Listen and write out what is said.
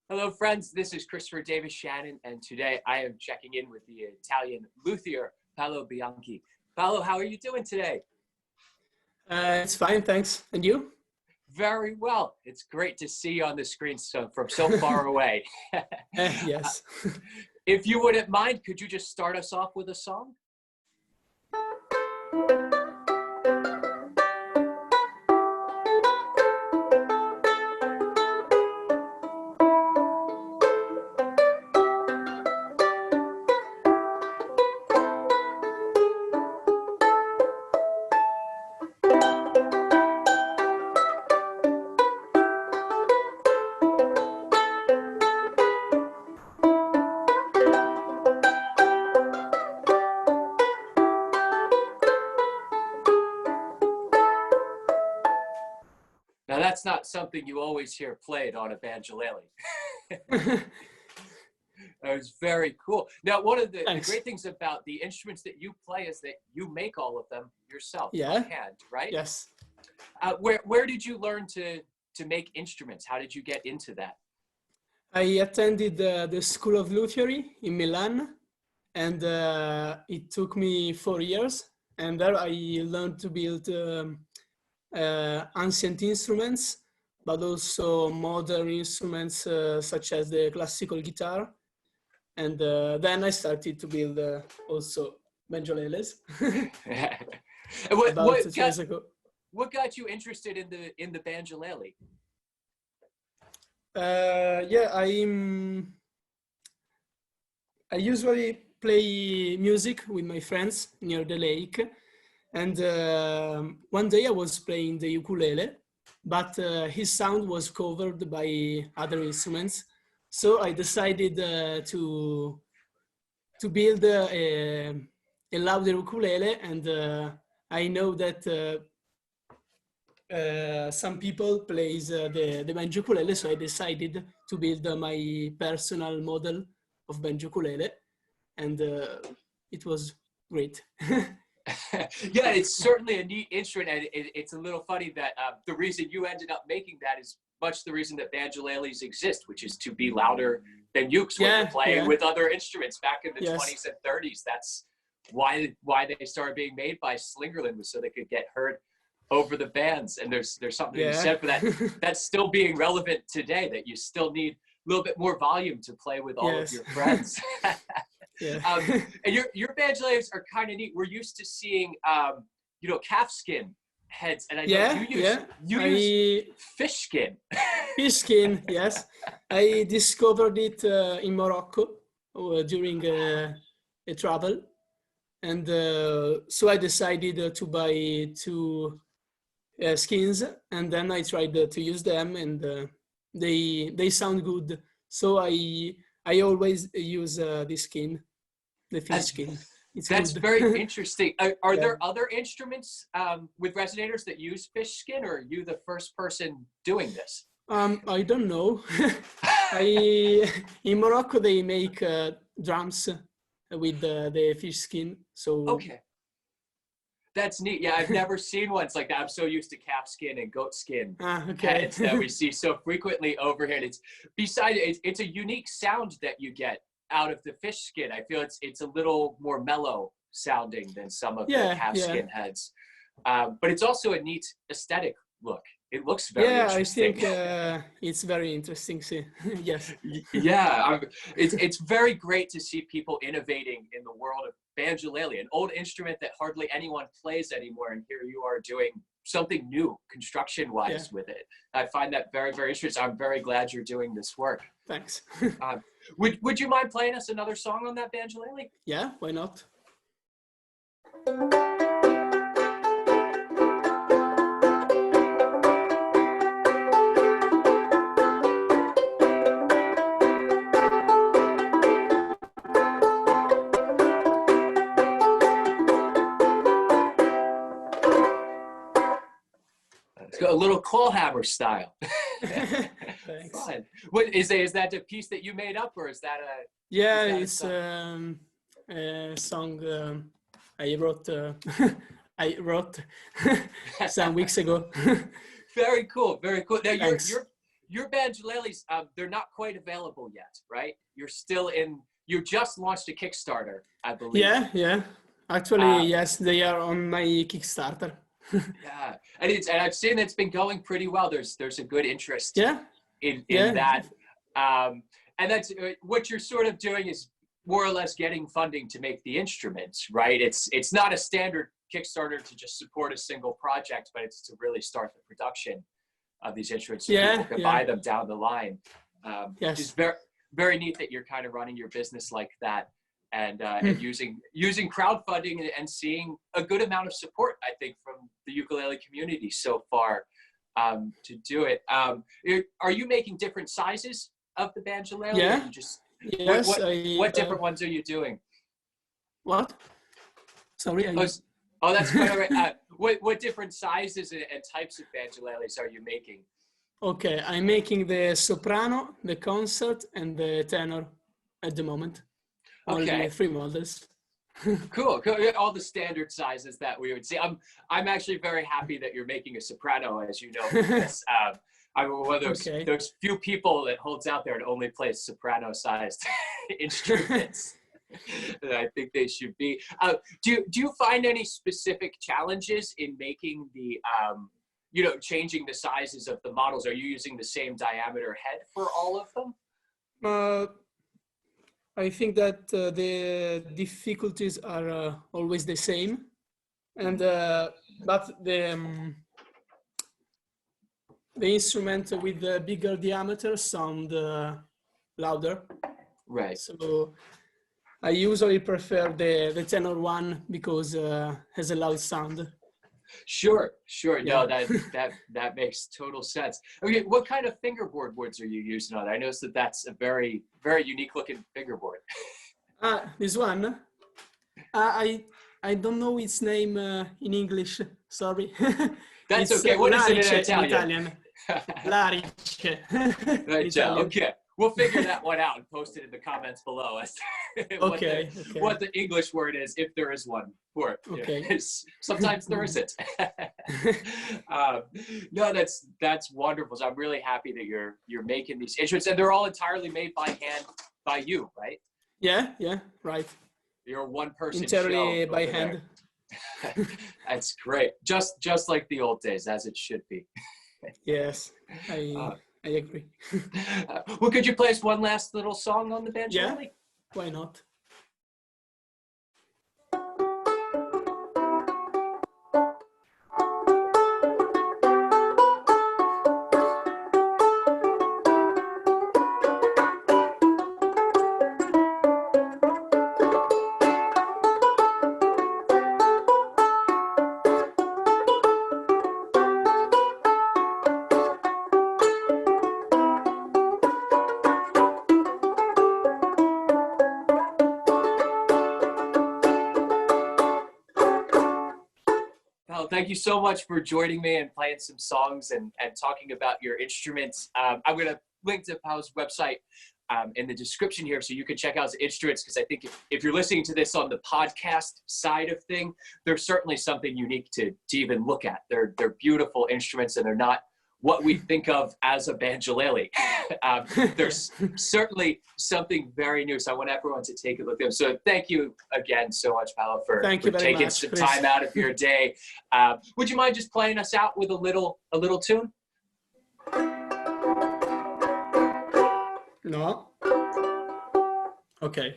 Hello, friends. This is Christopher Davis-Shannon, and today I am checking in with the Italian luthier, Paolo Bianchi. Paolo, how are you doing today? It's fine, thanks. And you? Very well. It's great to see you on the screen from so far away. Yes. If you wouldn't mind, could you just start us off with a song? Now, that's not something you always hear played on a banjolele. That was very cool. Now, one of the great things about the instruments that you play is that you make all of them yourself by hand, right? Yes. Where did you learn to make instruments? How did you get into that? I attended the School of Luthiery in Milan, and it took me 4 years. And there I learned to build ancient instruments, but also modern instruments such as the classical guitar. And then I started to build also banjoleles. About 2 years ago. What got you interested in the banjolele? Yeah, I usually play music with my friends near the lake, and one day I was playing the ukulele, but his sound was covered by other instruments. So I decided to build a louder ukulele, and I know that some people plays the banjo ukulele, so I decided to build my personal model of banjo ukulele, and it was great. Yeah, it's certainly a neat instrument, and it's a little funny that the reason you ended up making that is much the reason that banjoleles exist, which is to be louder than ukes when you're playing with other instruments back in the 20s and 30s. That's why they started being made by Slingerland, was so they could get heard over the bands. And there's something to be said for that. That's still being relevant today, that you still need a little bit more volume to play with all of your friends. And your banjoleles are kind of neat. We're used to seeing calfskin heads, and I know you use fish skin. Fish skin, yes. I discovered it in Morocco during a travel, and so I decided to buy 2 skins, and then I tried to use them, and they sound good. So I always use this skin, the fish skin. That's very interesting. Are there other instruments with resonators that use fish skin, or are you the first person doing this? I don't know. In Morocco they make drums with the fish skin. So okay, that's neat. Yeah, I've never seen ones like that. I'm so used to calf skin and goat skin heads that we see so frequently over here. And it's a unique sound that you get out of the fish skin. I feel it's a little more mellow sounding than some of the calf skin heads, but it's also a neat aesthetic look. It looks very interesting. I think it's very interesting. Yes. Yeah, it's very great to see people innovating in the world of banjolele, an old instrument that hardly anyone plays anymore, and here you are doing something new construction-wise with it. I find that very, very interesting. I'm very glad you're doing this work. Thanks. Would you mind playing us another song on that banjolele? Yeah, why not? Let's go a little claw hammer style. Thanks. Fun. What is that a piece that you made up, or is that a? Yeah, it's a song I wrote. I wrote some weeks ago. Very cool. Very cool. Now your banjoleles, they're not quite available yet, right? You're still in. You just launched a Kickstarter, I believe. Yeah, yeah. Actually, yes, they are on my Kickstarter. Yeah, and I've seen it's been going pretty well. There's a good interest. Yeah, In yeah. that, and that's what you're sort of doing is more or less getting funding to make the instruments, right? It's not a standard Kickstarter to just support a single project, but it's to really start the production of these instruments so people can buy them down the line. Yes. It's very neat that you're kind of running your business like that, and using crowdfunding and seeing a good amount of support, I think, from the ukulele community so far to do it. Are you making different sizes of the banjolele? Yeah. Or you just, Yes. what different ones are you doing? What? Sorry. Oh, that's quite all right. What different sizes and types of banjoleles are you making? Okay, I'm making the soprano, the concert, and the tenor at the moment. Okay. Only 3 models. Cool. All the standard sizes that we would see. I'm actually very happy that you're making a soprano, as you know, because I'm one of those few people that holds out there and only plays soprano-sized instruments. And I think they should be. Do you find any specific challenges in making the changing the sizes of the models? Are you using the same diameter head for all of them? I think that the difficulties are always the same, and but the instrument with the bigger diameter sound louder. Right. So I usually prefer the tenor one because has a loud sound. Sure. Yeah. No, that makes total sense. Okay, what kind of fingerboard woods are you using on? I noticed that's a very, very unique looking fingerboard. This one? I don't know its name in English. Sorry. That's okay. What is it in Italian? Larice. Italian. Okay. We'll figure that one out and post it in the comments below as to what the English word is, if there is one for it. Okay. Sometimes there isn't. No, that's wonderful. So I'm really happy that you're making these instruments, and they're all entirely made by hand by you, right? Yeah, right. You're a one-person entirely show by hand. That's great. Just like the old days, as it should be. Yes, I agree. Well, could you play us one last little song on the banjo? Yeah, why not? Thank you so much for joining me and playing some songs and talking about your instruments. I'm going to link to Paolo's website in the description here so you can check out his instruments, because I think if you're listening to this on the podcast side of thing, there's certainly something unique to even look at. They're beautiful instruments, and they're not what we think of as a banjolele. There's certainly something very new. So I want everyone to take a look at them. So thank you again so much, Paolo, for taking some time out of your day. Would you mind just playing us out with a little tune? No. Okay.